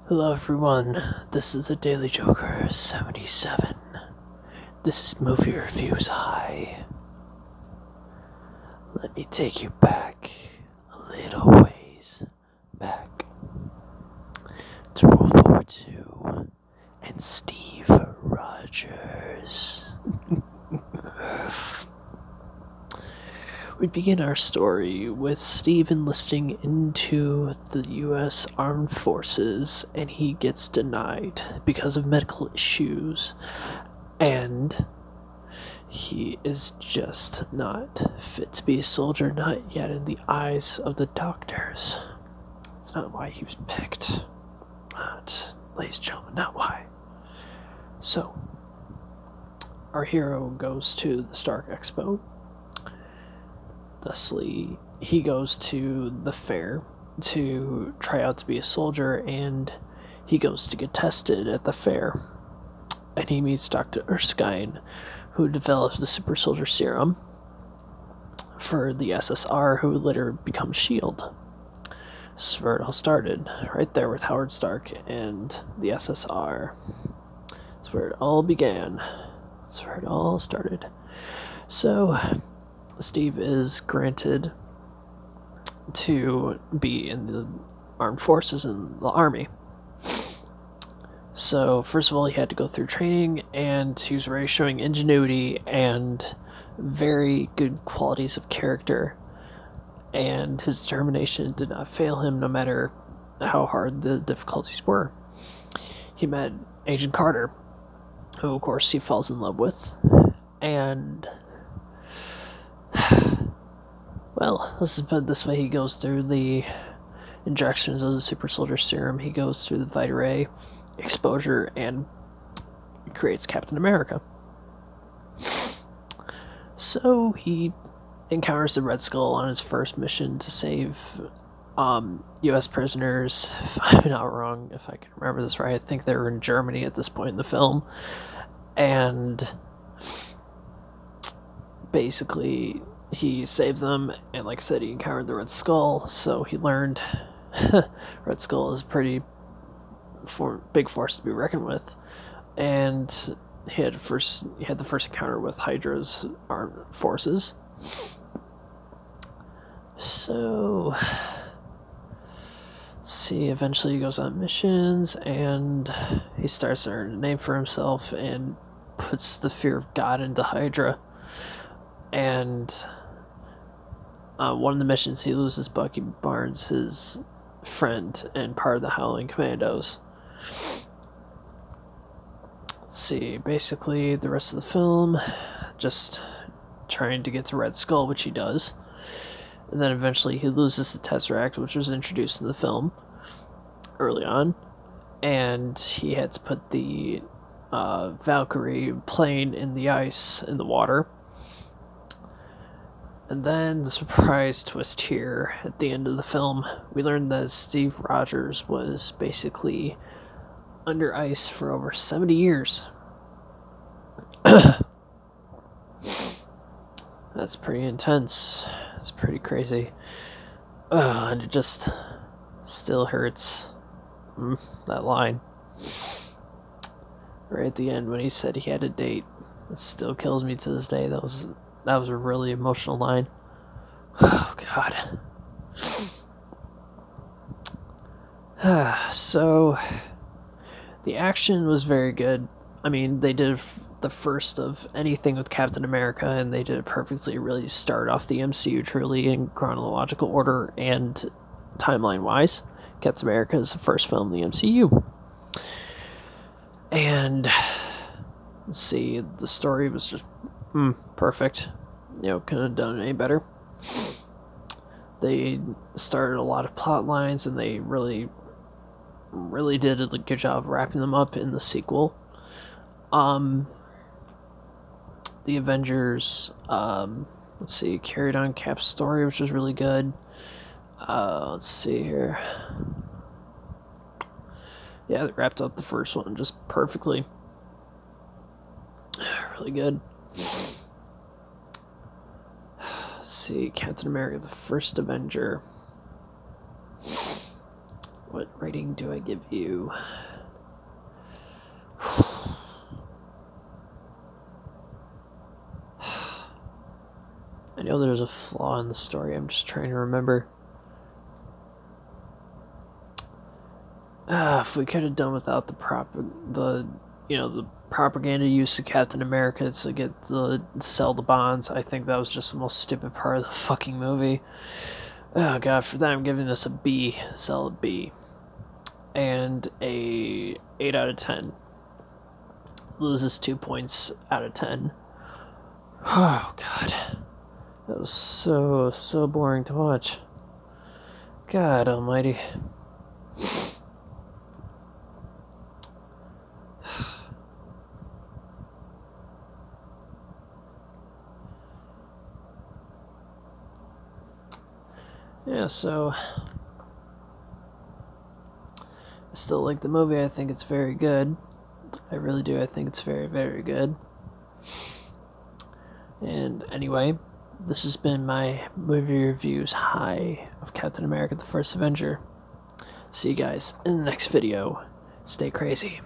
Hello everyone, this is the Daily Joker 77. This is Movie Reviews High. Let me take you back a little ways back to World War II and Steve Rogers. We begin our story with Steve enlisting into the U.S. Armed Forces, and he gets denied because of medical issues, and he is just not fit to be a soldier, not yet in the eyes of the doctors. That's not why he was picked. Not, ladies and gentlemen, not why. So, our hero goes to the Stark Expo. Thusly, he goes to the fair to try out to be a soldier, and he goes to get tested at the fair. And he meets Dr. Erskine, who develops the super soldier serum for the SSR, who later becomes S.H.I.E.L.D. This is where it all started, right there with Howard Stark and the SSR. That's where it all began. That's where it all started. So, Steve is granted to be in the armed forces in the army. So, first of all, he had to go through training, and he was already showing ingenuity and very good qualities of character. And his determination did not fail him, no matter how hard the difficulties were. He met Agent Carter, who, of course, he falls in love with. And, well, let's just put it this way. He goes through the injections of the super soldier serum. He goes through the Vita Ray exposure and creates Captain America. So he encounters the Red Skull on his first mission to save U.S. prisoners. If I'm not wrong, if I can remember this right, I think they were in Germany at this point in the film. And basically, he saved them, and like I said, he encountered the Red Skull, so he learned Red Skull is a pretty big force to be reckoned with. And he had the first encounter with Hydra's armed forces. So, let's see, eventually he goes on missions, and he starts to earn a name for himself and puts the fear of God into Hydra. And one of the missions, he loses Bucky Barnes, his friend and part of the Howling Commandos. Let's see, basically the rest of the film, just trying to get to Red Skull, which he does. And then eventually he loses the Tesseract, which was introduced in the film early on. And he had to put the Valkyrie plane in the ice, in the water. And then the surprise twist here at the end of the film, we learned that Steve Rogers was basically under ice for over 70 years. That's pretty intense. It's pretty crazy. And it just still hurts. That line. Right at the end when he said he had a date. It still kills me to this day. That was a really emotional line. Oh, God. So, the action was very good. I mean, they did the first of anything with Captain America, and they did it perfectly. Really start off the MCU truly in chronological order and timeline-wise. Captain America is the first film in the MCU. And, let's see, the story was just perfect. Couldn't have done it any better. They started a lot of plot lines, and they really did a good job wrapping them up in the sequel. The Avengers, carried on Cap's story, which was really good. Let's see here. Yeah, they wrapped up the first one just perfectly. Really good. Let's see, Captain America, the first Avenger. what rating do I give you? I know there's a flaw in the story. I'm just trying to remember. If we could have done without the propaganda use of Captain America to sell the bonds, I think that was just the most stupid part of the fucking movie. Oh god, for that I'm giving this a B, solid B, and a 8 out of 10. Loses 2 points out of 10. Oh god, that was so boring to watch. God almighty. Yeah, so I still like the movie. I think it's very good. I really do. I think it's very good. And anyway, this has been my movie reviews high of Captain America: The First Avenger. See you guys in the next video. Stay crazy.